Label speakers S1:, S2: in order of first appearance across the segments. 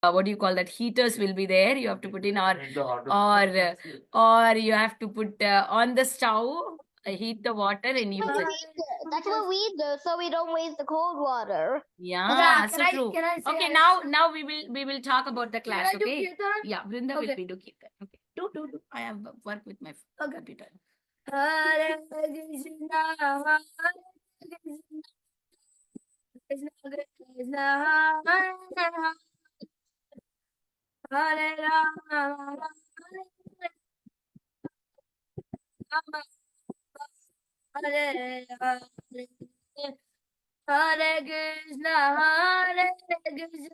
S1: what do you call that, heaters will be there. You have to put in, or you have to put on the stove, heat the water and use it.
S2: That's what we do, so we don't waste the cold water.
S1: Yeah, so true. Okay, now we will talk about the class. Okay. Yeah, Brinda will be do kirtan. Okay. Do. I have work with my computer. Hare Krishna, Hare Krishna, Krishna Krishna, Hare Rama, Hare Rama, Hare Krishna, Hare Krishna,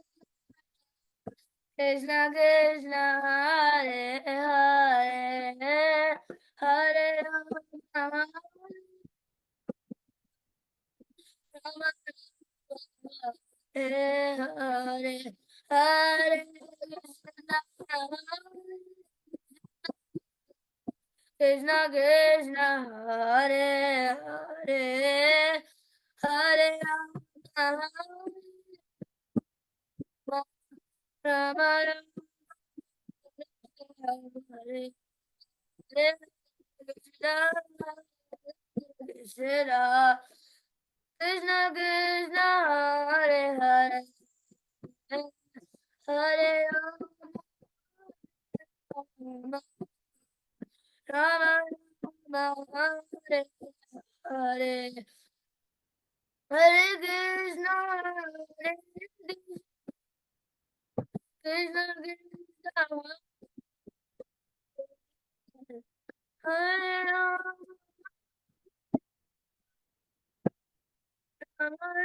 S1: Krishna Krishna, Hare Hare, Hare Rama, Rama Hare Hare, Hare Krishna, Krishna Krishna, Hare Hare, Hare Rama, Rama Hare Hare, Krishna Krishna, Krishna Krishna, Hare Hare, Hare Rama, Rama Rama, Hare Hare, Hare Krishna, Hare Krishna, Krishna Hare Rama, Hare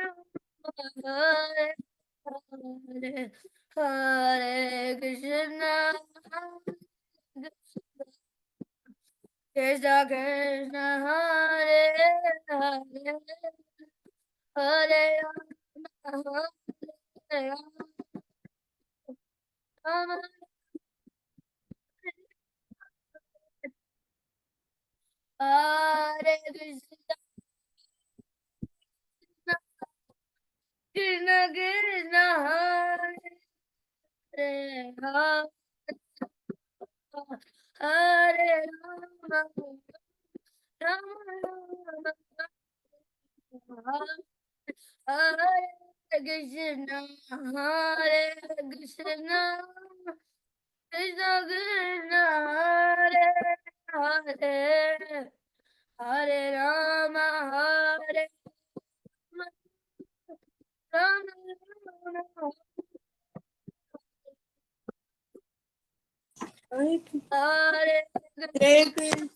S1: Hare, Hare Krishna, Krishna Krishna, Hare Hare, Hare Rama, Hare Rama, Hare Krishna, Krishna Krishna, Hare Rama, Hare Rama, Rama Rama, Hare Krishna, Hare Krishna, Krishna Krishna, Hare Hare, Hare Rama, Hare Rama, Rama Hare Krishna,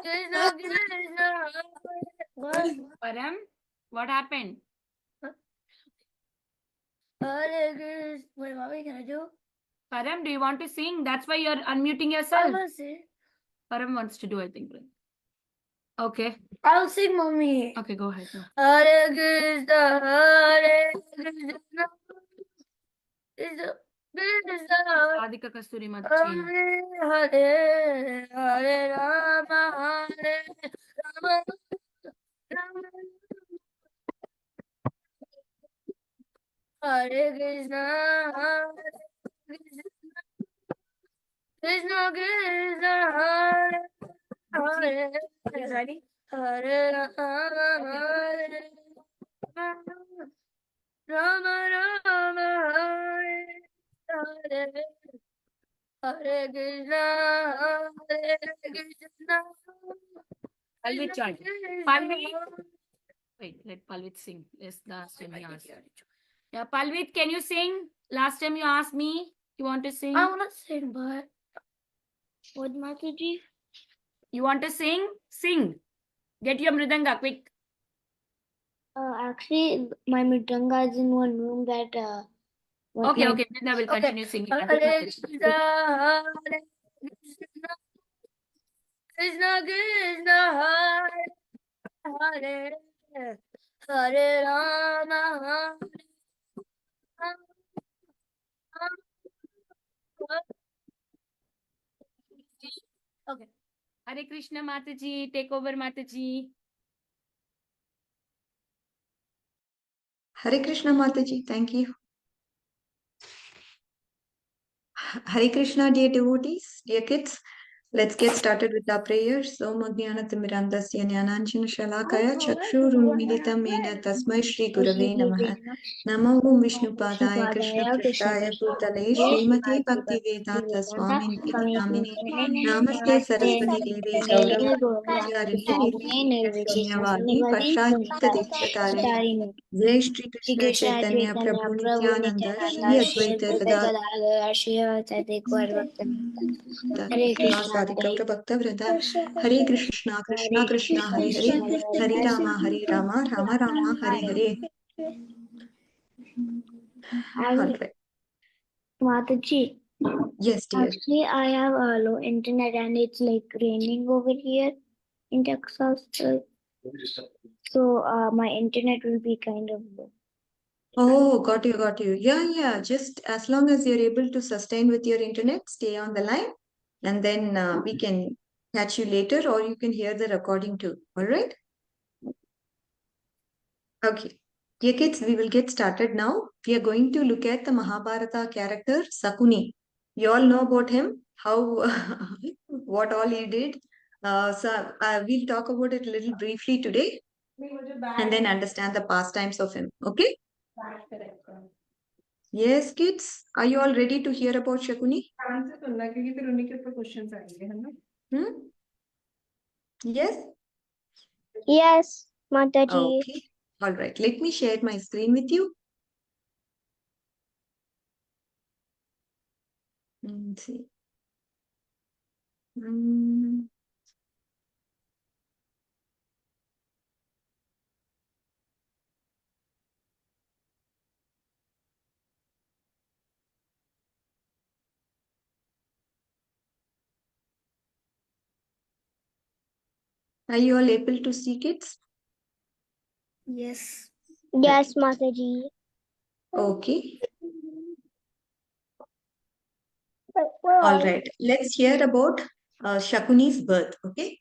S1: Krishna Krishna, Hare Param, what happened? Hare Krishna. Wait, what can I do? Param, do you want to sing? That's why you're unmuting yourself. I want to sing. Param wants to do, I think. Okay. I'll sing, mommy. Okay, go ahead. No. Hare Krishna, Hare Krishna, Krishna Krishna, Radhika Kasturi Kahoot. Hare Hare Rama, Hare Rama, Rama Hare Krishna, Hare Krishna, Krishna Krishna, Hare Hare. Ready? Hare Rama, Hare Rama, Rama Hare Hare, Hare Krishna, Hare Krishna. Palvit chant. Palvit. Wait, let Palvit sing. Yes, last time he asked. Yeah, Palvit, can you sing? Last time you asked me, you want to sing?
S2: I want to sing, but what, Mataji?
S1: You want to sing? Sing. Get your mridanga quick.
S2: Actually, my mridanga is in one room that.
S1: Okay, Brinda will continue singing. Hare Krishna, Hare Krishna, Krishna Krishna, Hare Hare, Hare Rama, Hare Rama. Okay. Hare Krishna, Mataji. Take over, Mataji.
S3: Hare Krishna Mataji, thank you. Hare Krishna, dear devotees, dear kids. Let's get started with our prayers. Om Ajnanatimirandasya Jnananjana Shalakaya Chakshurunmilitam Yena Tasmai Shri Gurave Namaha. Namo Om Vishnupadaya Krishna Prasthaya Bhutale Srimati Bhakti Vedanta Swami Niti Namine Namaste Saraswati Devi Gaurava Charini Shunyavadi Pashayutta Dikshatarini Jai Shri Krishna Chaitanya Prabhu Nityananda Shri Advaita
S1: Hare Krishna,
S3: Sadi Gaura Bhakta Vrinda Hare Krishna Krishna Krishna Hare Hare Hare Rama Rama Rama Hare Hare. All right.
S1: Mataji.
S3: Yes, dear.
S1: Actually, I have a low internet and it's like raining over here in Texas. So my internet will be kind of low.
S3: Oh, got you. Yeah. Just as long as you're able to sustain with your internet, stay on the line, and then we can catch you later, or you can hear the recording too. All right? Okay. Dear kids, we will get started now. We are going to look at the Mahabharata character Shakuni. You all know about him, how, what all he did. So we'll talk about it a little briefly today and then understand the pastimes of him. Okay? Yes, kids. Are you all ready to hear about Shakuni? Hmm? Yes?
S2: Yes, Mataji.
S3: Okay. All right. Let me share my screen with you. Let's see. Are you all able to see, kids?
S1: Yes.
S2: Yes, Mataji.
S3: Okay. All right. Let's hear about Shakuni's birth. Okay.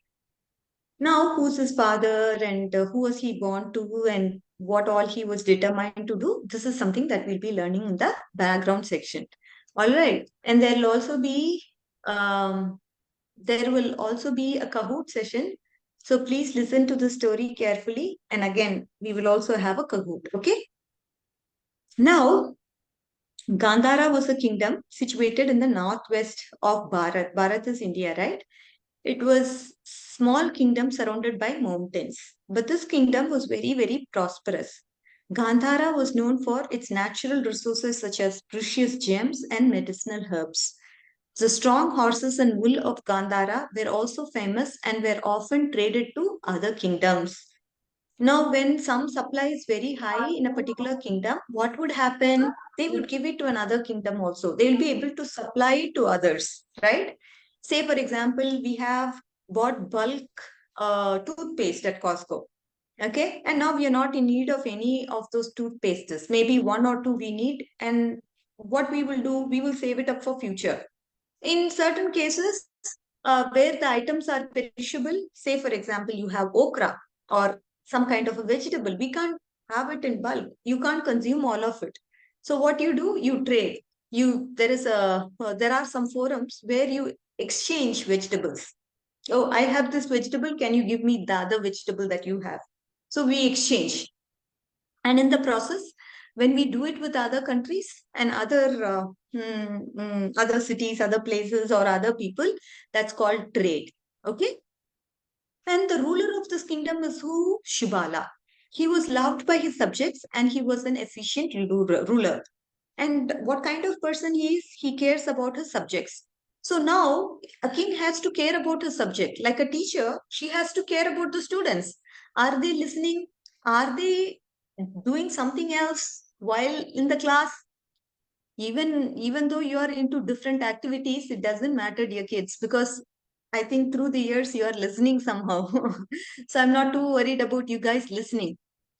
S3: Now, who's his father and who was he born to and what all he was determined to do? This is something that we'll be learning in the background section. All right. And there will also be a Kahoot session. So please listen to the story carefully. And again, we will also have a Kahoot. Okay. Now, Gandhara was a kingdom situated in the northwest of Bharat. Bharat is India, right? It was small kingdom surrounded by mountains. But this kingdom was very, very prosperous. Gandhara was known for its natural resources such as precious gems and medicinal herbs. The strong horses and wool of Gandhara were also famous and were often traded to other kingdoms. Now, when some supply is very high in a particular kingdom, what would happen? They would give it to another kingdom also. They will be able to supply it to others, right? Say, for example, we have bought bulk toothpaste at Costco. Okay. And now we are not in need of any of those toothpastes. Maybe one or two we need. And what we will do, we will save it up for future. In certain cases, where the items are perishable, say for example, you have okra or some kind of a vegetable, we can't have it in bulk. You can't consume all of it. So what you do, you trade. There are some forums where you exchange vegetables. Oh, I have this vegetable. Can you give me the other vegetable that you have? So we exchange. And in the process, when we do it with other countries and other cities, other places, or other people, that's called trade. Okay. And the ruler of this kingdom is who? Shubala. He was loved by his subjects and he was an efficient ruler. And what kind of person he is? He cares about his subjects. So now a king has to care about his subject. Like a teacher, she has to care about the students. Are they listening? Are they doing something else while in the class? Even though you are into different activities, it doesn't matter, dear kids, because I think through the years you are listening somehow. So I'm not too worried about you guys listening.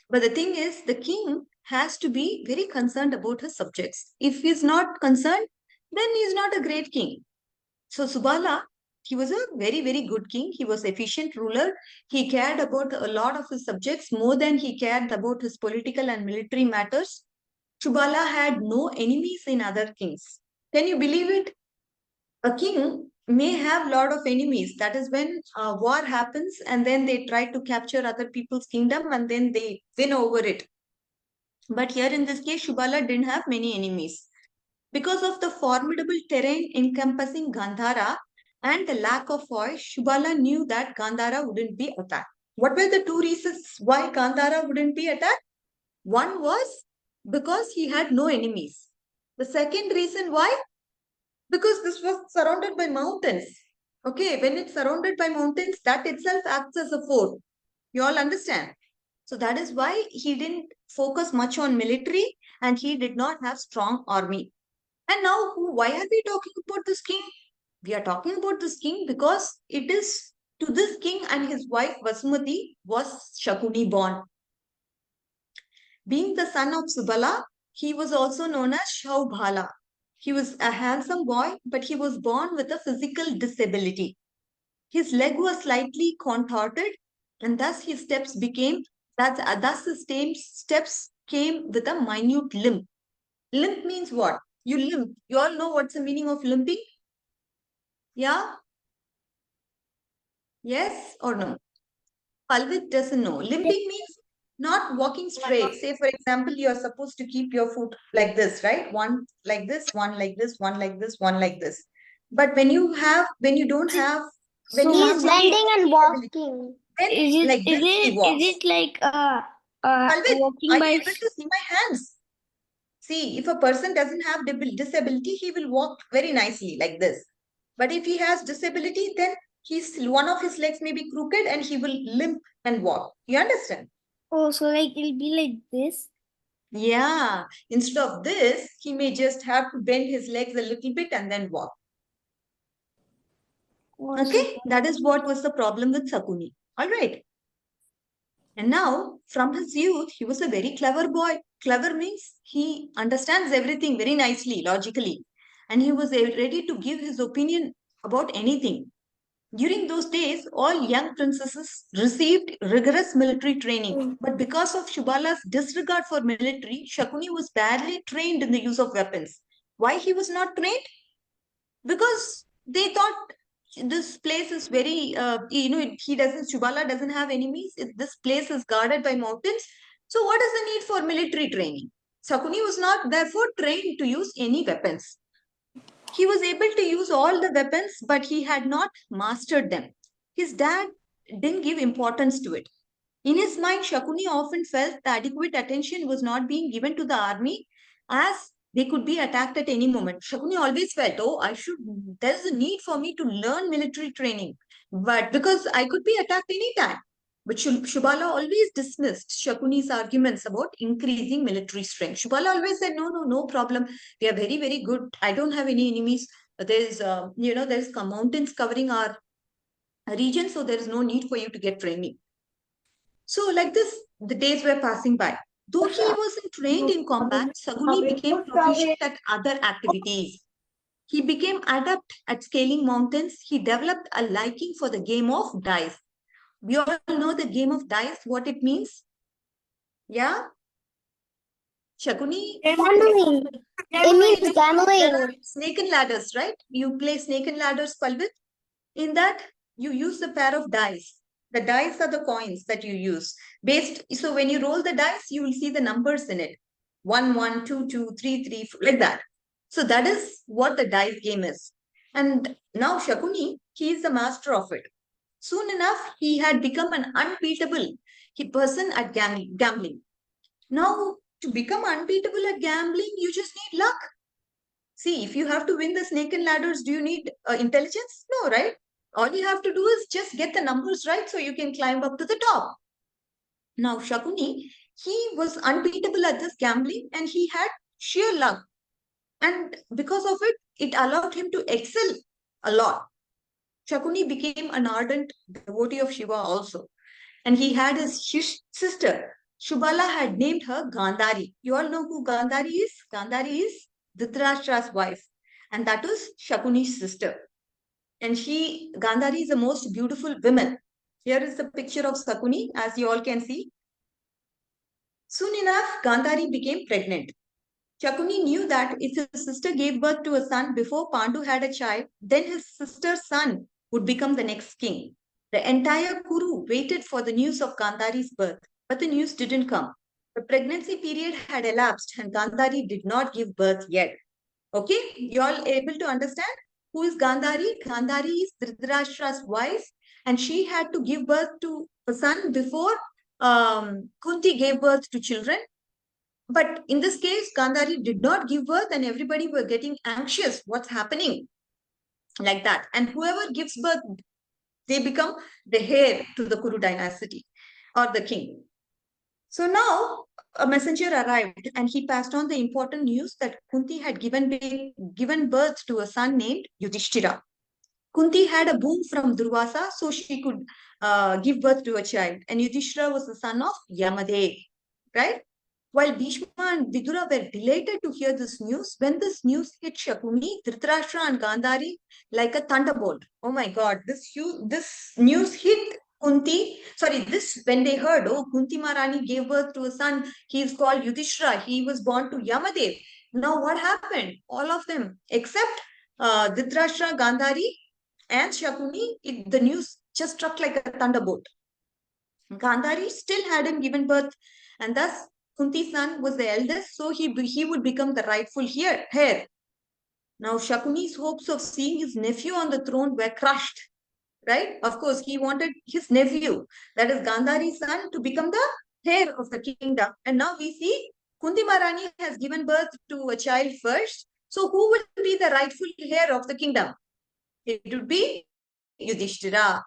S3: But the thing is, the king has to be very concerned about his subjects. If he's not concerned, then he's not a great king. So Subala, he was a very, very good king. He was efficient ruler. He cared about a lot of his subjects more than he cared about his political and military matters. Shubala had no enemies in other kings. Can you believe it? A king may have lot of enemies. That is when war happens and then they try to capture other people's kingdom and then they win over it. But here in this case, Shubala didn't have many enemies. Because of the formidable terrain encompassing Gandhara and the lack of oil, Shubala knew that Gandhara wouldn't be attacked. What were the two reasons why Gandhara wouldn't be attacked? One was because he had no enemies. The second reason why? Because this was surrounded by mountains. Okay, when it's surrounded by mountains, that itself acts as a fort. You all understand? So that is why he didn't focus much on military and he did not have strong army. And now, why are we talking about this king? We are talking about this king because it is to this king and his wife Vasumati was Shakuni born. Being the son of Subala, he was also known as Shaubhala. He was a handsome boy, but he was born with a physical disability. His leg was slightly contorted, and thus his steps became thus his steps came with a minute limp. Limp means what? You limp. You all know what's the meaning of limping? Yeah? Yes or no? Palvit doesn't know. Limping means not walking straight. Say, for example, you're supposed to keep your foot like this, right? One like this, one like this, one like this, one like this. But when you don't have, when
S1: So
S3: you have
S2: He's
S3: some
S2: bending and
S3: disability,
S2: walking.
S3: then like this he walks.
S1: like
S3: Palvit,
S1: walking
S3: are you
S1: by
S3: able to see my hands? See, if a person doesn't have disability, he will walk very nicely like this. But if he has disability, then one of his legs may be crooked and he will limp and walk. You understand?
S1: oh, so like it'll be like this.
S3: Yeah. Instead of this, he may just have to bend his legs a little bit and then walk.
S1: Oh, so
S3: Okay? That is what was the problem with Shakuni. All right. And now, from his youth, he was a very clever boy. Clever means he understands everything very nicely, logically. And he was ready to give his opinion about anything. During those days, all young princesses received rigorous military training. But because of Shubala's disregard for military, Shakuni was badly trained in the use of weapons. Why he was not trained? Because they thought this place is very, he doesn't, Shubala doesn't have enemies. This place is guarded by mountains. So what is the need for military training? Shakuni was not therefore trained to use any weapons. He was able to use all the weapons, but he had not mastered them. His dad didn't give importance to it. In his mind, Shakuni often felt the adequate attention was not being given to the army as they could be attacked at any moment. Shakuni always felt, oh, there's a need for me to learn military training, but because I could be attacked anytime. But Shubala always dismissed Shakuni's arguments about increasing military strength. Shubala always said, no problem. We are very, very good. I don't have any enemies. There's mountains covering our region, so there is no need for you to get training. So, like this, the days were passing by. Though he wasn't trained in combat, Shakuni became proficient at other activities. He became adept at scaling mountains. He developed a liking for the game of dice. We all know the game of dice, what it means. Yeah? Shakuni?
S2: Gambling. It means
S3: There are
S2: gambling.
S3: snake and ladders, right? You play snake and ladders, Palvit. In that, you use a pair of dice. The dice are the coins that you use. So when you roll the dice, you will see the numbers in it. 1, 1, 2, 2, 3, 3, like that. So that is what the dice game is. And now Shakuni, he is the master of it. Soon enough, he had become an unbeatable person at gambling. Now, to become unbeatable at gambling, you just need luck. See, if you have to win the snake and ladders, do you need intelligence? No, right? All you have to do is just get the numbers right so you can climb up to the top. Now, Shakuni, he was unbeatable at this gambling and he had sheer luck. And because of it, it allowed him to excel a lot. Shakuni became an ardent devotee of Shiva also. And he had his sister. Shubala had named her Gandhari. You all know who Gandhari is? Gandhari is Dhritarashtra's wife. And that was Shakuni's sister. And Gandhari is the most beautiful woman. Here is the picture of Shakuni, as you all can see. Soon enough, Gandhari became pregnant. Shakuni knew that if his sister gave birth to a son before Pandu had a child, then his sister's son would become the next king. The entire Kuru waited for the news of Gandhari's birth, but the news didn't come. The pregnancy period had elapsed and Gandhari did not give birth yet. Okay, you all able to understand who is Gandhari? Gandhari is Dhritarashtra's wife, and she had to give birth to a son before Kunti gave birth to children. But in this case, Gandhari did not give birth, and everybody were getting anxious. What's happening? Like that. And whoever gives birth, they become the heir to the Kuru dynasty or the king. So now a messenger arrived and he passed on the important news that Kunti had given birth to a son named Yudhishthira. Kunti had a boon from Durvasa, so she could give birth to a child. And Yudhishthira was the son of Yamadev, right? While Bhishma and Vidura were delighted to hear this news, when this news hit Shakuni, Dhritarashtra and Gandhari like a thunderbolt. Oh my God, this news hit Kunti. Sorry, when they heard, oh, Kunti Maharani gave birth to a son. He is called Yudhishthira. He was born to Yamadev. Now what happened? All of them, except Dhritarashtra, Gandhari, and Shakuni, the news just struck like a thunderbolt. Gandhari still hadn't given birth, and thus Kunti's son was the eldest, so he would become the rightful heir. Now Shakuni's hopes of seeing his nephew on the throne were crushed, right? Of course, he wanted his nephew, that is Gandhari's son, to become the heir of the kingdom. And now we see Kunti Maharani has given birth to a child first. So who will be the rightful heir of the kingdom? It would be Yudhishthira.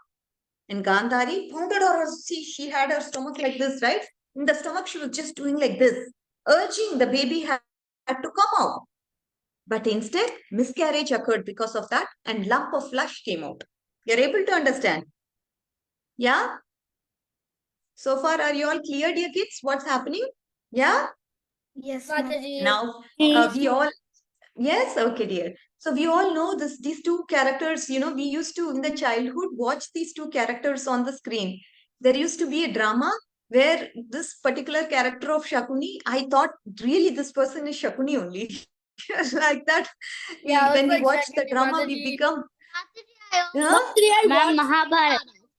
S3: And Gandhari pounded her, see, she had her stomach like this, right? In the stomach, she was just doing like this, urging the baby had to come out. But instead, miscarriage occurred because of that, and lump of flesh came out. You're able to understand? Yeah? So far, are you all clear, dear kids? What's happening? Yeah?
S1: Yes, Mataji.
S3: Now, we all... Yes, okay, dear. So we all know these two characters, we used to, in the childhood, watch these two characters on the screen. There used to be a drama where this particular character of Shakuni, I thought really this person is Shakuni only. Like that. When we watch the drama, we become...
S2: Ma'am, Mahabharata.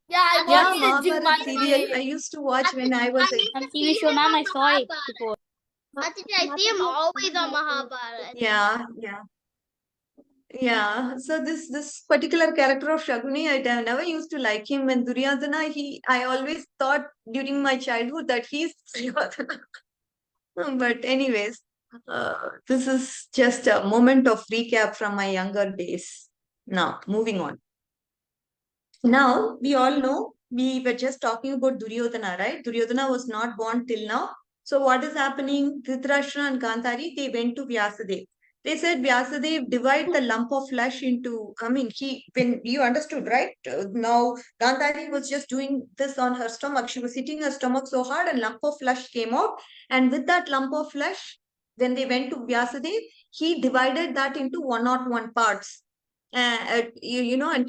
S1: Yeah,
S3: Mahabharata serial I used to watch when I was a...
S2: TV show, ma'am, I saw it before. I see him always on Mahabharata.
S3: Yeah. So this particular character of Shakuni, I never used to like him. And Duryodhana, I always thought during my childhood that he's Duryodhana. But anyways, this is just a moment of recap from my younger days. Now, moving on. Now, we all know, we were just talking about Duryodhana, right? Duryodhana was not born till now. So what is happening? Dhritarashtra and Gandhari, they went to Vyasadeva. They said, Vyasadeva, divide the lump of flesh into, when you understood, right? Now, Gandhari was just doing this on her stomach. She was hitting her stomach so hard, and lump of flesh came out. And with that lump of flesh, when they went to Vyasadeva, he divided that into 101 parts. And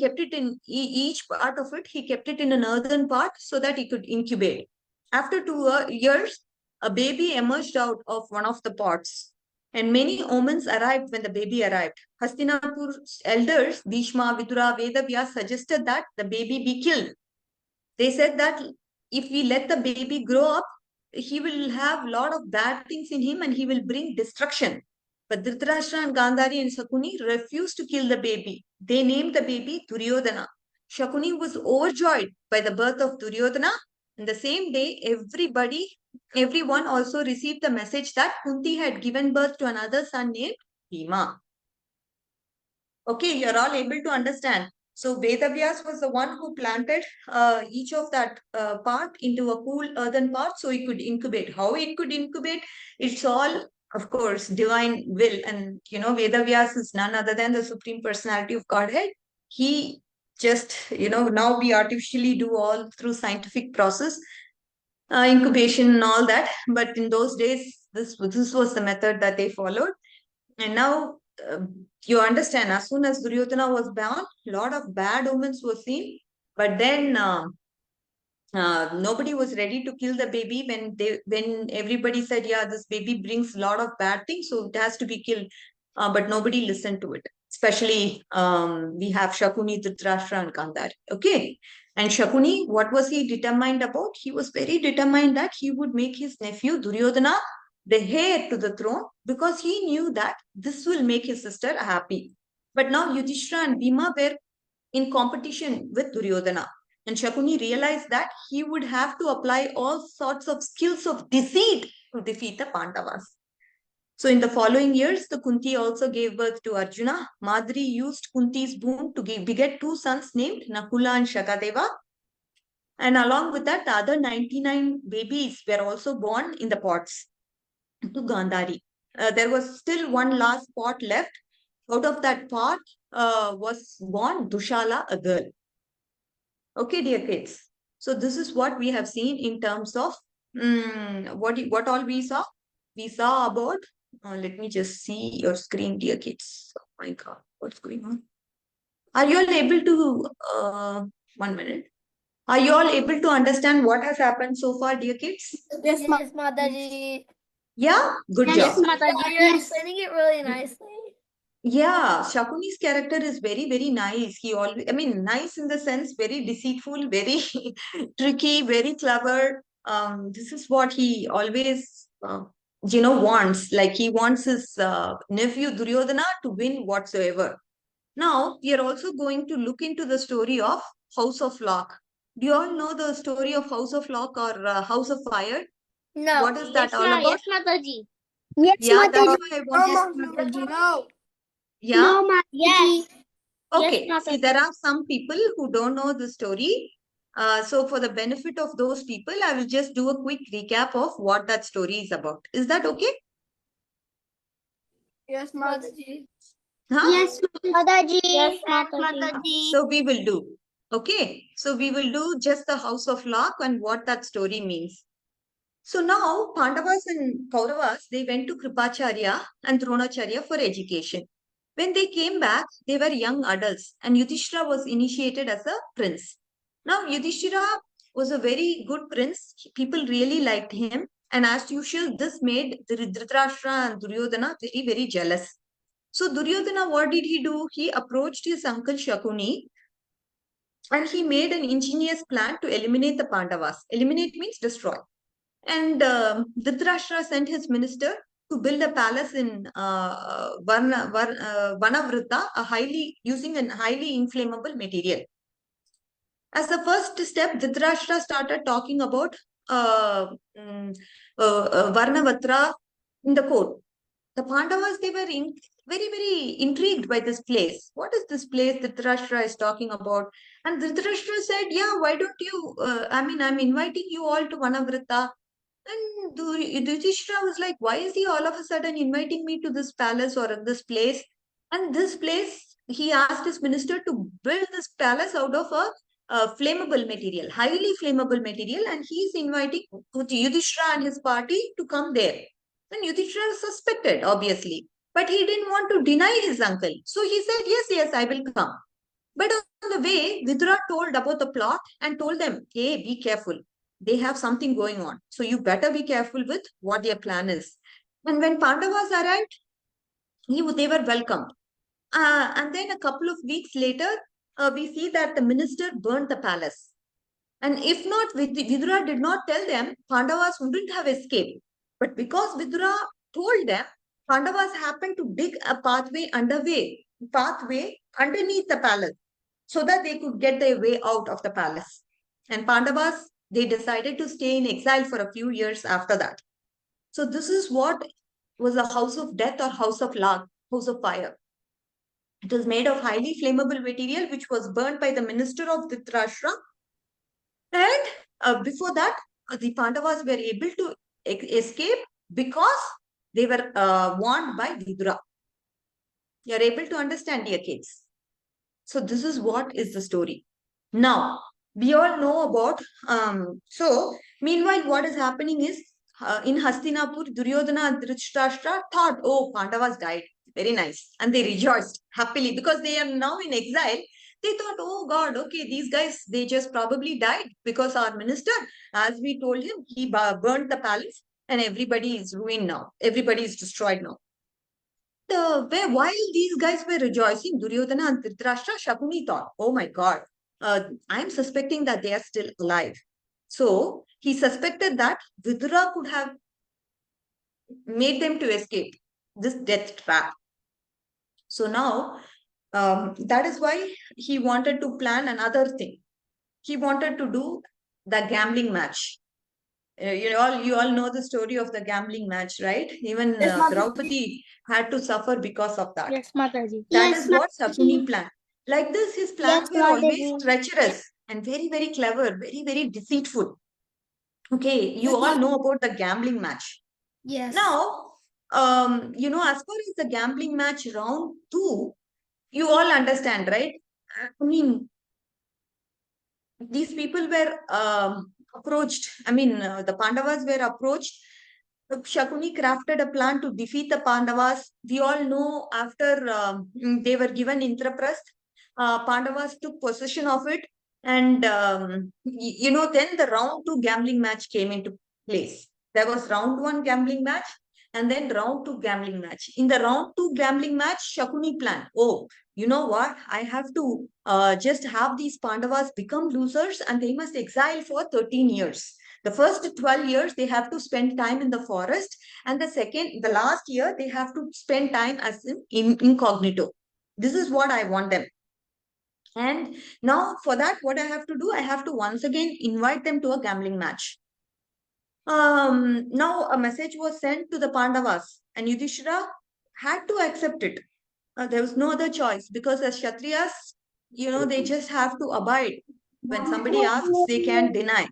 S3: kept it in each part of it. He kept it in an earthen part so that he could incubate. After 2 years, a baby emerged out of one of the pots. And many omens arrived when the baby arrived. Hastinapur's elders, Bhishma, Vidura, Vedavyas, suggested that the baby be killed. They said that if we let the baby grow up, he will have a lot of bad things in him and he will bring destruction. But Dhritarashtra and Gandhari and Shakuni refused to kill the baby. They named the baby Duryodhana. Shakuni was overjoyed by the birth of Duryodhana. And the same day, everyone also received the message that Kunti had given birth to another son named Bhima. Okay, you're all able to understand. So Vedavyas was the one who planted each of that part into a cool earthen pot so it could incubate. How it could incubate? It's all, of course, divine will. And, Vedavyas is none other than the Supreme Personality of Godhead. He just, now we artificially do all through scientific process, incubation and all that. But in those days, this was the method that they followed. And now you understand, as soon as Duryodhana was born, a lot of bad omens were seen. But then Nobody was ready to kill the baby when everybody said, yeah, this baby brings a lot of bad things, so it has to be killed. But nobody listened to it. Especially we have Shakuni, Dhritarashtra, and Gandhar. Okay. And Shakuni, what was he determined about? He was very determined that he would make his nephew Duryodhana the heir to the throne, because he knew that this will make his sister happy. But now Yudhishthira and Bhima were in competition with Duryodhana. And Shakuni realized that he would have to apply all sorts of skills of deceit to defeat the Pandavas. So in the following years, the Kunti also gave birth to Arjuna. Madri used Kunti's boon to beget two sons named Nakula and Shakadeva. And along with that, the other 99 babies were also born in the pots to Gandhari. There was still one last pot left. Out of that pot was born Dushala, a girl. Okay, dear kids. So this is what we have seen in terms of what all we saw. We saw about, let me just see your screen, dear kids. Oh my God, what's going on? Are you all able to, 1 minute. Are you all able to understand what has happened so far, dear kids?
S1: Yes, Mataji.
S3: Yeah, good
S2: Yes,
S3: job.
S2: Mataji.
S1: You're explaining it really nicely.
S3: Yeah, Shakuni's character is very, very nice. He always, I mean, nice in the sense, very deceitful, very tricky, very clever. This is what he always, wants. Like he wants his nephew Duryodhana to win whatsoever. Now, we are also going to look into the story of House of Lock. Do you all know the story of House of Lock or House of Fire?
S1: No.
S3: What is that all about?
S2: Yes, Mataji.
S3: Yeah, that's why I want
S1: No, Mataji, no.
S3: Yeah.
S2: No, Mataji. Yes.
S3: Okay,
S2: Yes,
S3: see,
S2: Mataji.
S3: there are some people who don't know the story. So for the benefit of those people, I will just do a quick recap of what that story is about. Is that okay?
S1: Yes, Mataji.
S3: Huh?
S2: Yes, Mataji. Yes, Mataji.
S3: So we will do. Okay, so we will do just the House of Lock and what that story means. So now Pandavas and Kauravas, they went to Kripacharya and Dronacharya for education. When they came back, they were young adults and Yudhishthira was initiated as a prince. Now Yudhishthira was a very good prince. People really liked him. And as usual, this made Dhritarashtra and Duryodhana very, very jealous. So Duryodhana, what did he do? He approached his uncle Shakuni and he made an ingenious plan to eliminate the Pandavas. Eliminate means destroy. And Dhritarashtra sent his minister to build a palace in Vanavrita, using a highly inflammable material. As the first step, Dhritarashtra started talking about Varnavatra in the court. The Pandavas, they were very, very intrigued by this place. What is this place that Dhritarashtra is talking about? And Dhritarashtra said, yeah, why don't you, I'm inviting you all to Vanavrita. And Yudhishthira was like, why is he all of a sudden inviting me to this palace or this place? And this place, he asked his minister to build this palace out of a flammable material, highly flammable material. And he's inviting Yudhishthira and his party to come there. And Yudhishthira suspected, obviously. But he didn't want to deny his uncle. So he said, yes, I will come. But on the way, Vidura told about the plot and told them, hey, be careful. They have something going on. So you better be careful with what their plan is. And when Pandavas arrived, they were welcomed. And then a couple of weeks later, we see that the minister burned the palace. And if not, Vidura did not tell them, Pandavas wouldn't have escaped. But because Vidura told them, Pandavas happened to dig a pathway underneath the palace, so that they could get their way out of the palace. And Pandavas, they decided to stay in exile for a few years after that. So this is what was a house of death or house of fire. It was made of highly flammable material which was burnt by the minister of Dhritarashtra. And before that, the Pandavas were able to escape because they were warned by Vidura. You are able to understand, dear kids. So this is what is the story. Now, we all know about, meanwhile, what is happening is, in Hastinapur, Duryodhana and Dhritarashtra thought, oh, Pandavas died. Very nice. And they rejoiced happily because they are now in exile. They thought, oh God, okay, these guys, they just probably died because our minister, as we told him, he burnt the palace and everybody is ruined now. Everybody is destroyed now. While these guys were rejoicing, Duryodhana and Dhritarashtra, Shakuni thought, oh my God, I'm suspecting that they are still alive. So he suspected that Vidura could have made them to escape this death trap. So now, that is why he wanted to plan another thing. He wanted to do the gambling match. You all know the story of the gambling match, right? Even
S1: Yes, Mataji.
S3: Draupadi had to suffer because of that.
S1: Yes, Mataji.
S3: That
S2: Yes,
S3: is what
S2: Mataji.
S3: Shakuni planned. Like this, his plans
S2: Yes,
S3: were always
S2: Mataji.
S3: treacherous and very, very clever, very, very deceitful. Okay, you
S1: Yes,
S3: all know about the gambling match.
S1: Yes.
S3: Now, as far as the gambling match round 2, you all understand, right? I mean, these people were approached. The Pandavas were approached. Shakuni crafted a plan to defeat the Pandavas. We all know after they were given Indraprasth, Pandavas took possession of it. And, then the round 2 gambling match came into place. There was round 1 gambling match and then round 2 gambling match. In the round 2 gambling match, Shakuni planned, oh, you know what? I have to just have these Pandavas become losers and they must exile for 13 years. The first 12 years, they have to spend time in the forest. And the last year, they have to spend time as in incognito. This is what I want them. And now for that, what I have to do, I have to once again invite them to a gambling match. Now a message was sent to the Pandavas and Yudhishthira had to accept it. There was no other choice because as Kshatriyas, they just have to abide. When somebody asks, they can't deny.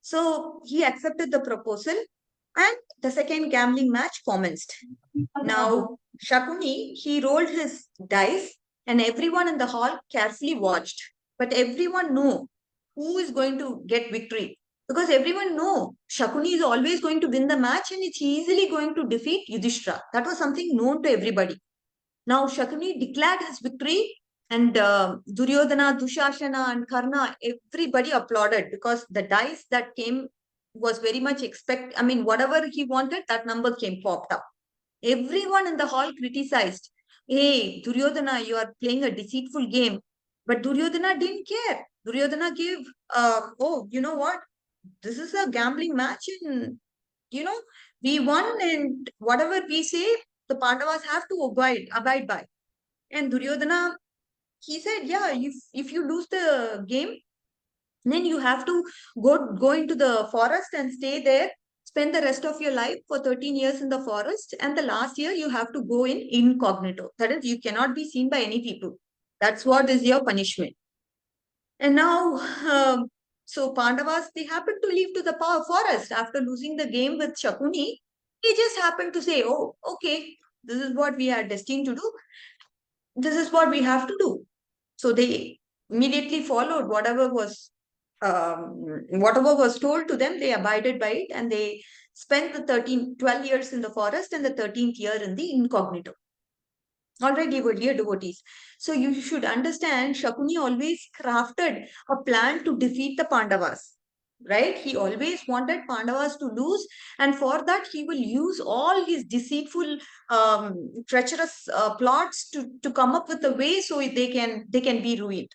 S3: So he accepted the proposal and the second gambling match commenced. Now, Shakuni, he rolled his dice and everyone in the hall carefully watched. But everyone knew who is going to get victory. Because everyone knew Shakuni is always going to win the match and it's easily going to defeat Yudhishthira. That was something known to everybody. Now Shakuni declared his victory and Duryodhana, Dushashana and Karna, everybody applauded because the dice that came was very much whatever he wanted, that number came popped up. Everyone in the hall criticized, hey, Duryodhana, you are playing a deceitful game. But Duryodhana didn't care. Duryodhana gave, oh, you know what? This is a gambling match and, we won and whatever we say, the Pandavas have to abide by. And Duryodhana, he said, yeah, if you lose the game, then you have to go into the forest and stay there, spend the rest of your life for 13 years in the forest. And the last year, you have to go in incognito. That is, you cannot be seen by any people. That's what is your punishment. And now, so Pandavas, they happened to leave to the forest after losing the game with Shakuni. They just happened to say, oh, okay, this is what we are destined to do. This is what we have to do. So they immediately followed whatever was told to them. They abided by it and they spent the 12 years in the forest and the 13th year in the incognito. All right, dear devotees. So you should understand Shakuni always crafted a plan to defeat the Pandavas. Right? He always wanted Pandavas to lose, and for that he will use all his deceitful, treacherous plots to come up with a way so they can be ruined.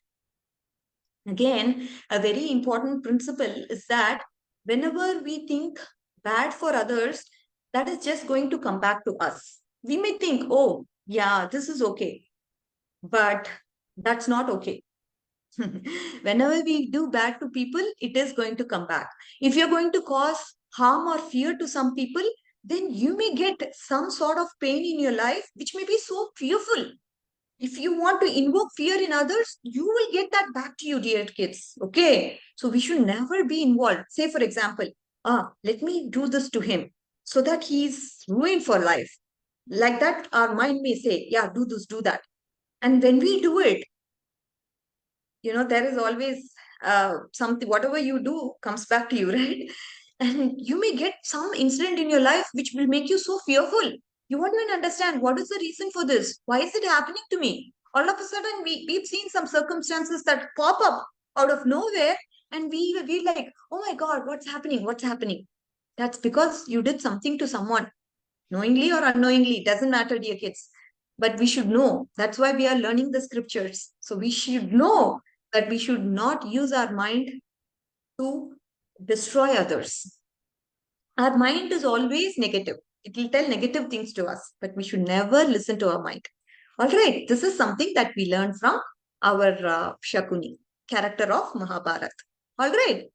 S3: Again, a very important principle is that whenever we think bad for others, that is just going to come back to us. We may think, oh, yeah, this is okay, but that's not okay. Whenever we do bad to people, it is going to come back. If you're going to cause harm or fear to some people, then you may get some sort of pain in your life, which may be so fearful. If you want to invoke fear in others, you will get that back to you, dear kids. Okay. So we should never be involved. Say, for example, let me do this to him so that he's ruined for life. Like that, our mind may say, yeah, do this, do that. And when we do it, there is always something, whatever you do comes back to you, right? And you may get some incident in your life which will make you so fearful. You won't even understand what is the reason for this. Why is it happening to me? All of a sudden, we've seen some circumstances that pop up out of nowhere, and we like, oh my God, what's happening? What's happening? That's because you did something to someone, knowingly or unknowingly, doesn't matter, dear kids. But we should know. That's why we are learning the scriptures. So we should know that we should not use our mind to destroy others. Our mind is always negative. It will tell negative things to us, but we should never listen to our mind. All right, this is something that we learned from our Shakuni, character of Mahabharata. All right,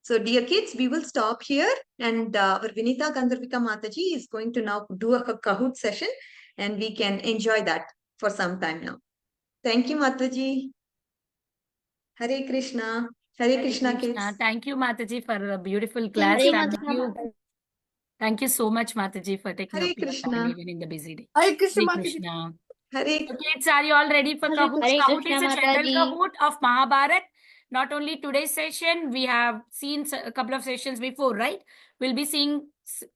S3: so dear kids, we will stop here, and our Vinita Gandharvika Mataji is going to now do a Kahoot session, and we can enjoy that for some time now. Thank you, Mataji. Hare Krishna. Hare Krishna, kids.
S1: Thank you, Mataji, for a beautiful class. Thank you so much, Mataji, for taking
S3: Hare
S1: up your
S3: Krishna.
S1: time even in the busy day.
S2: Hare Krishna,
S1: Hare
S2: Mataji.
S1: Krishna.
S3: Hare
S1: So kids, are you all ready for Kahoot?
S2: Hare
S1: Kahoot
S2: Krishna,
S1: is a general
S2: Mataji.
S1: Kahoot of Mahabharat. Not only today's session, we have seen a couple of sessions before, right? We'll be seeing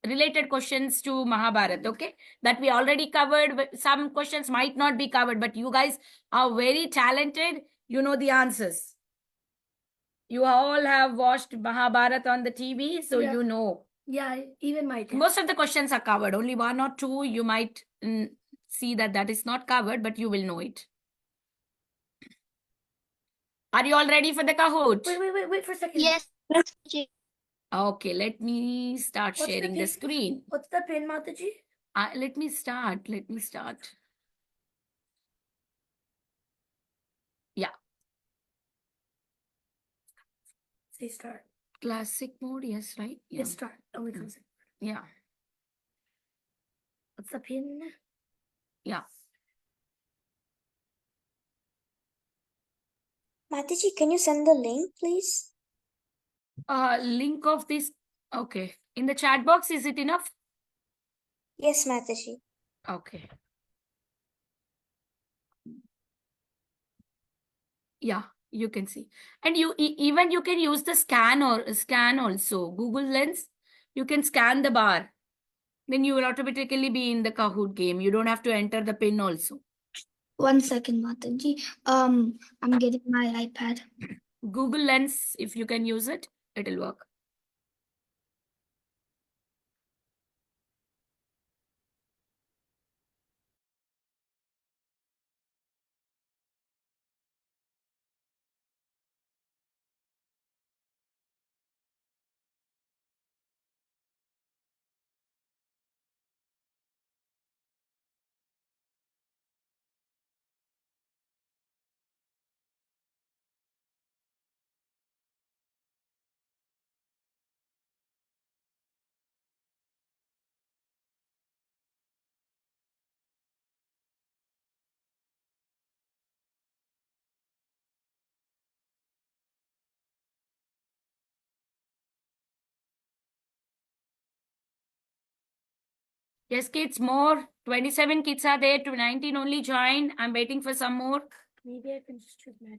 S1: related questions to Mahabharat, okay? That we already covered. Some questions might not be covered, but you guys are very talented. You know the answers. You all have watched Mahabharat on the TV, so you know.
S2: Yeah, even my
S1: Most of the questions are covered. Only one or two you might see that is not covered, but you will know it. Are you all ready for the Kahoot?
S2: Wait for a second. Yes.
S1: Okay, let me start sharing the screen.
S2: What's the pin, Mataji?
S1: Let me start. Yeah.
S2: Say start.
S1: Classic mode, yes, right? Yeah.
S2: It's start. Only classic.
S1: Yeah.
S2: What's the pin?
S1: Yeah.
S4: Mataji, can you send the link, please?
S1: Link of this. Okay. In the chat box, is it enough?
S4: Yes, Mataji.
S1: Okay. Yeah, you can see. And even you can use the scan also. Google Lens, you can scan the bar. Then you will automatically be in the Kahoot game. You don't have to enter the pin also.
S4: 1 second, Mataji. I'm getting my iPad.
S1: Google Lens, if you can use it, it'll work. Yes, kids, more. 27 kids are there. 19 only joined. I'm waiting for some more.
S2: Maybe I can just choose math.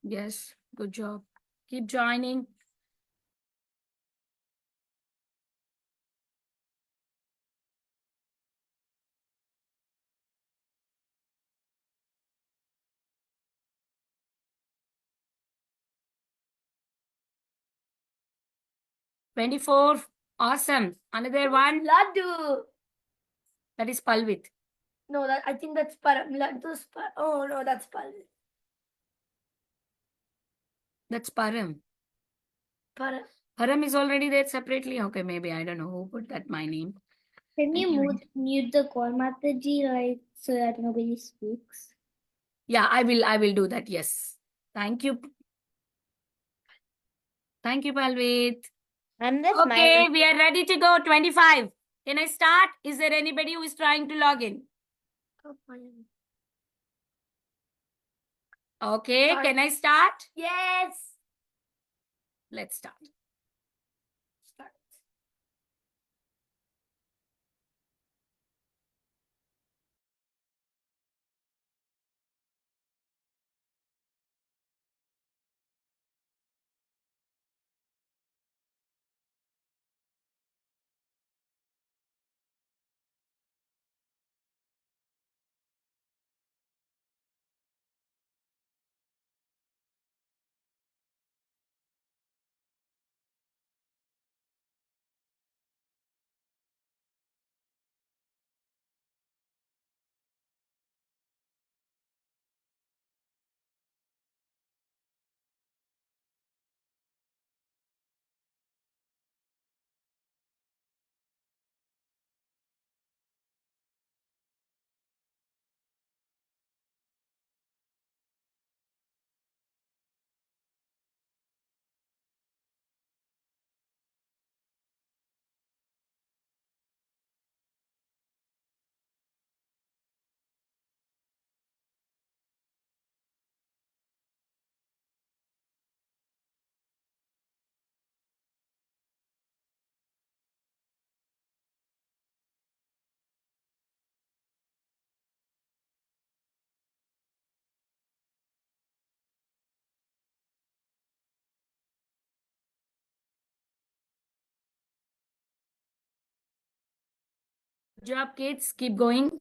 S1: Yes, good job. Keep joining. $24. Awesome. Another one.
S2: Laddu.
S1: That is Palvit.
S2: No, I think that's Laddu's. Oh no, that's Pal.
S1: That's Param.
S2: Para.
S1: Param is already there separately. Okay, maybe. I don't know who put that my name.
S4: Can you
S1: Anyway.
S4: mute the call, Mataji, like so that nobody speaks?
S1: Yeah, I will do that. Yes. Thank you. Thank you, Palvit.
S4: I'm just
S1: Okay, we are ready to go. 25. Can I start? Is there anybody who is trying to log in? Okay,
S2: Start.
S1: can I start?
S2: Yes.
S1: Let's start. Good job, kids. Keep going.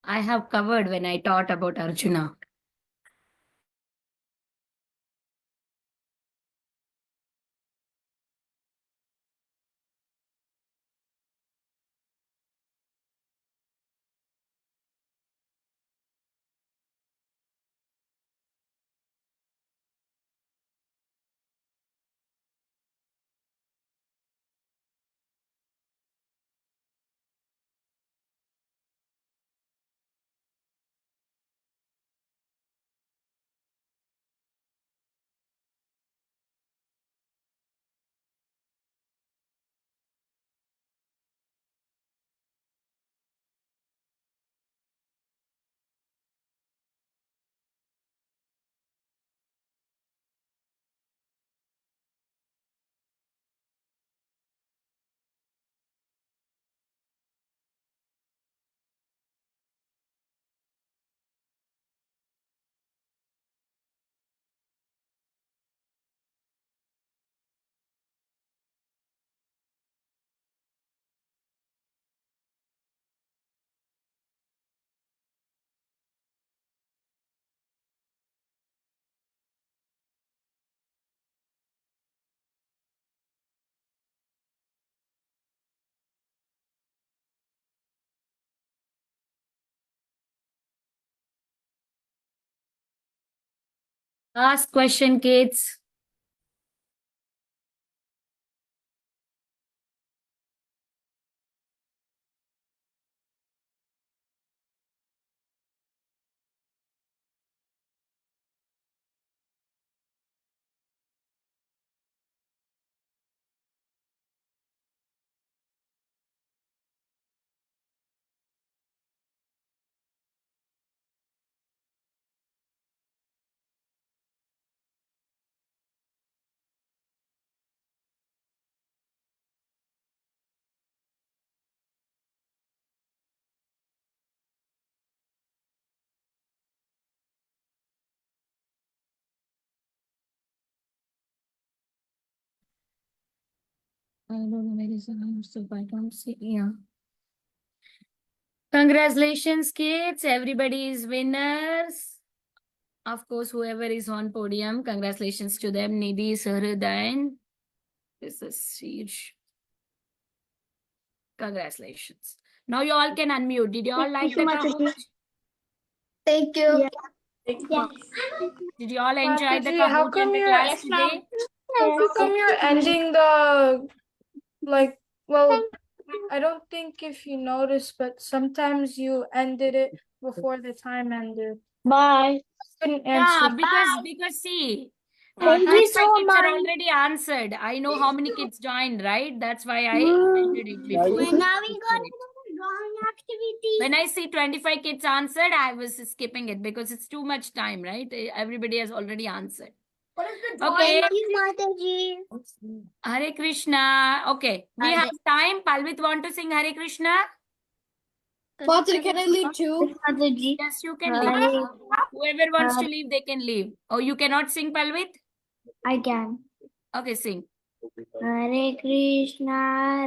S1: I have covered when I taught about Arjuna. Last question, kids. I don't know where is the answer, but I don't see. Yeah. Congratulations, kids. Everybody is winners. Of course, whoever is on podium, congratulations to them. Nidhi, Sarudain. This is huge. Congratulations. Now you all can unmute. Did you all like the Kahoot?
S4: Thank you.
S2: Yes.
S1: Did you all enjoy the
S5: Mataji, how
S1: Kahoot in
S5: come
S1: the
S5: you're
S1: class
S2: Yes, ma'am.
S1: today?
S5: how come you're ending the like well I don't think if you noticed, but sometimes you ended it before the time ended.
S2: Bye.
S5: Couldn't
S1: Yeah,
S5: answer.
S1: because see,
S2: Thank you
S1: 25
S2: so
S1: kids are
S2: much.
S1: already answered. I know how many kids joined, right? That's why I ended it before.
S2: Now we got drawing activity.
S1: When I see 25 kids answered, I was skipping it because it's too much time, right? Everybody has already answered. Okay.
S2: Thank you, Mataji.
S1: Hare Krishna. Okay. We have time. Palvit want to sing Hare Krishna?
S4: Mataji, can I leave too?
S2: Mataji.
S1: Yes, you can leave. Whoever wants to leave, they can leave. Oh, you cannot sing, Palvit?
S2: I can.
S1: Okay, sing.
S2: Hare Krishna,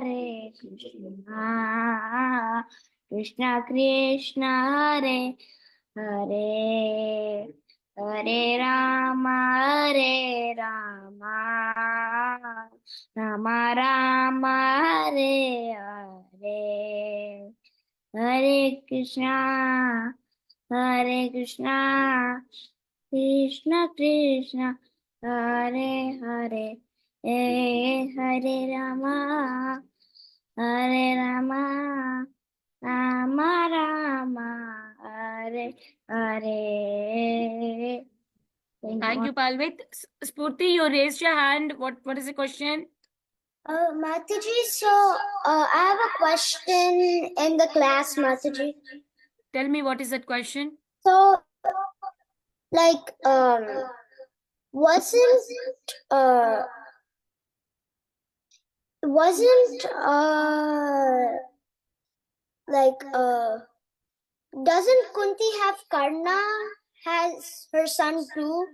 S2: Krishna Krishna, Hare Hare Rama, Rama Rama, Hare Hare Krishna, Krishna Krishna, Hare Hare, Hare Rama, Rama Rama, Hare Hare.
S1: Thank you, Palvit. Spurti, you raised your hand. What is the question?
S2: Mataji, so I have a question in the class, Mataji.
S1: Tell me what is that question?
S2: So, like, wasn't like doesn't Kunti have Karna has her son too?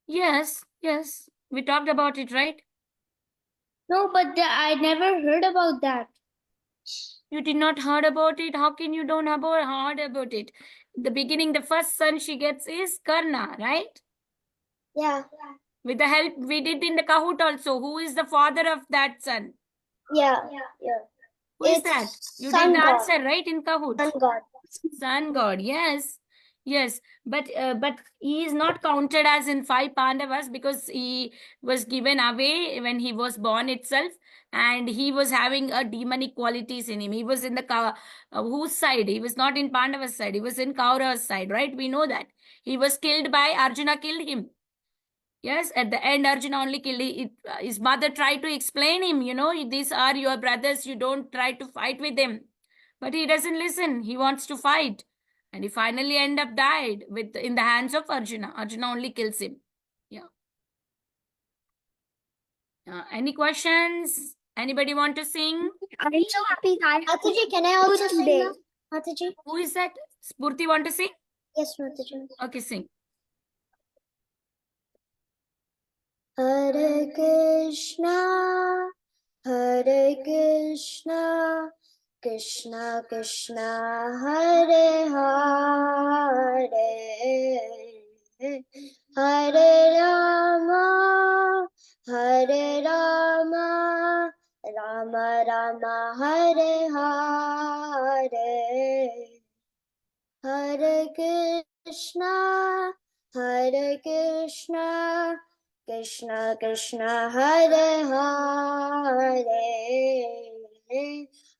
S1: Yes, yes. We talked about it, right?
S2: No, but I never heard about that.
S1: You did not heard about it. How can you don't have heard about it? The beginning, the first son she gets is Karna, right?
S2: Yeah.
S1: With the help we did in the Kahoot also. Who is the father of that son?
S2: Yeah.
S1: Who is
S2: It's
S1: that? You
S2: sun
S1: did the
S2: god.
S1: answer, right, in Kahoot?
S2: Sun god.
S1: Sun god, yes. Yes, but he is not counted as in 5 Pandavas because he was given away when he was born itself, and he was having a demonic qualities in him. He was in the whose side? He was not in Pandava's side. He was in Kaurava's side, right? We know that. He was killed by Arjuna, killed him. Yes, at the end, Arjuna only killed his mother tried to explain him, these are your brothers, you don't try to fight with them. But he doesn't listen. He wants to fight. And he finally end up died in the hands of Arjuna. Arjuna only kills him. Yeah. Any questions? Anybody want to sing?
S4: I'm so happy that
S2: Mataji, can I also sing
S4: today.
S2: now? Mataji?
S1: Who is that? Spurti want to sing?
S2: Yes, Mataji.
S1: Okay, sing.
S2: Hare Krishna, Hare Krishna, Krishna Krishna, Hare Hare, Hare Rama, Hare Rama, Rama Rama, Hare Hare, Hare Krishna, Hare Krishna, Krishna Krishna, Hare Hare,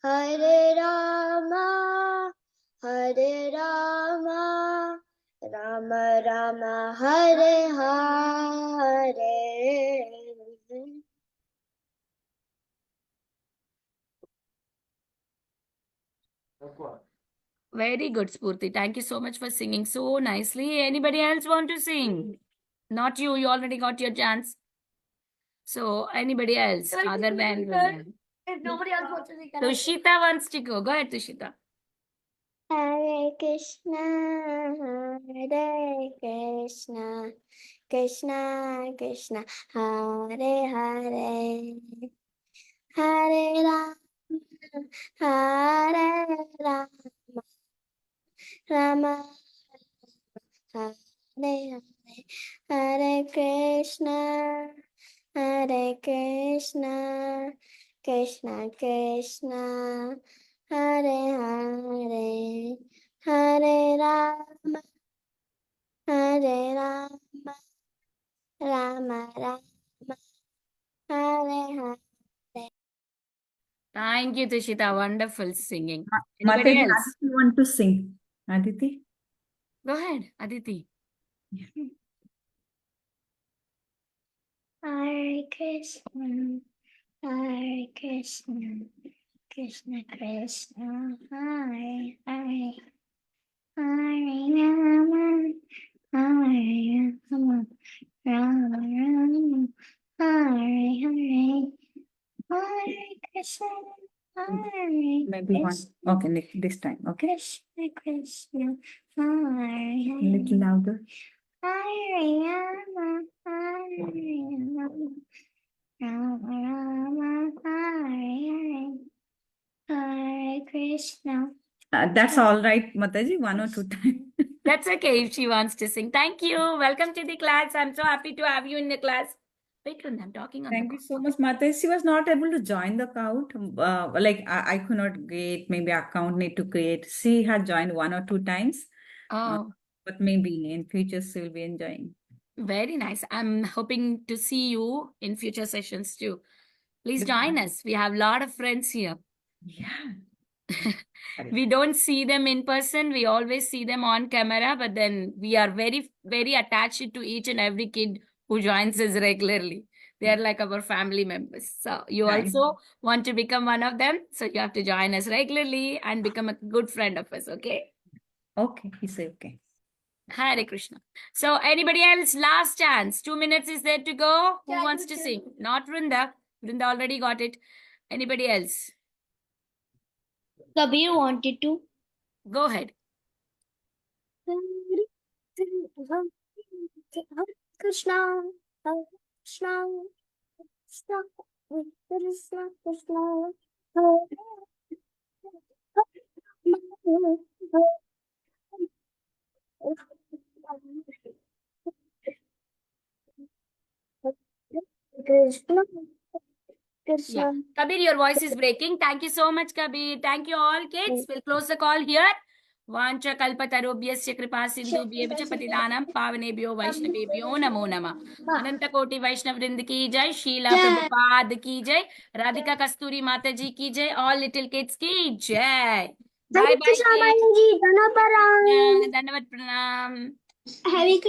S2: Hare Rama, Hare Rama, Rama Rama, Hare Hare.
S1: Very good, Spurti. Thank you so much for singing so nicely. Anybody else want to sing? Not you. You already got your chance. So anybody else other than women?
S4: If nobody else wants to sing,
S1: Tushita wants to go. Go ahead, Tushita.
S2: Hare Krishna, Hare Krishna, Krishna Krishna, Hare Hare, Hare Rama, Hare Rama, Rama Hare Hare, Hare Krishna, Hare Krishna, Krishna Krishna, Hare Hare, Hare Rama, Hare Rama, Rama Rama, Hare Hare.
S1: Thank you, Tushita. Wonderful singing.
S3: Mataji,
S1: Anybody else?
S3: Aditi want to sing. Aditi?
S1: Go ahead, Aditi.
S2: Hare Krishna, Hare Krishna, Krishna Krishna, Hare Hare, Hare Rama, Hare Rama, Rama Rama, Hare Hare, Hare Krishna, Hare
S3: Maybe one.
S2: Krishna,
S3: Okay, this time. Okay.
S2: Krishna Krishna, Hare
S3: A little
S2: Hare,
S3: louder.
S2: Hare Rama, Hare Rama, Rama Rama, Hare Hare, Hare Krishna.
S3: That's all right, Mataji. 1 or 2 times.
S1: That's okay if she wants to sing. Thank you. Welcome to the class. I'm so happy to have you in the class. Wait, Runda, I'm talking on
S3: Thank
S1: the
S3: you so much, Mataji. She was not able to join the account. Like I could not create, maybe account need to create. She had joined 1 or 2 times.
S1: Oh,
S3: But maybe in future she will be enjoying.
S1: very nice. I'm hoping to see you in future sessions too. Please join us. We have a lot of friends here.
S3: Yeah.
S1: We don't see them in person. We always see them on camera, but then we are very, very attached to each and every kid who joins us regularly. They are like our family members. So you
S3: Nice.
S1: also want to become one of them. So you have to join us regularly and become a good friend of us. Okay.
S3: Okay, he said okay.
S1: Hare Krishna. So anybody else? Last chance. 2 minutes is there to go. Who wants to sing? Not Vrinda. Vrinda already got it. Anybody else?
S4: Kabir wanted to.
S1: Go ahead.
S2: Krishna, Krishna, Krishna, Krishna, Krishna,
S4: Krishna.
S1: Yeah. Kabir, your voice is breaking. Thank you so much, Kabir. Thank you all, kids. We'll close the call here. Vancha kalpatarubhyasya kripa sindhubhyo cha patidanam pavanebhyo vaishnavebhyo namo namah. Ananta Koti Vaishnav Vrind ki jai, Sheela Prabhupada ki jai, Radhika Kasturi Mata ji ki jai, all little kids ki jai. Bye bye, kids. Dandavat pranam.
S2: Hari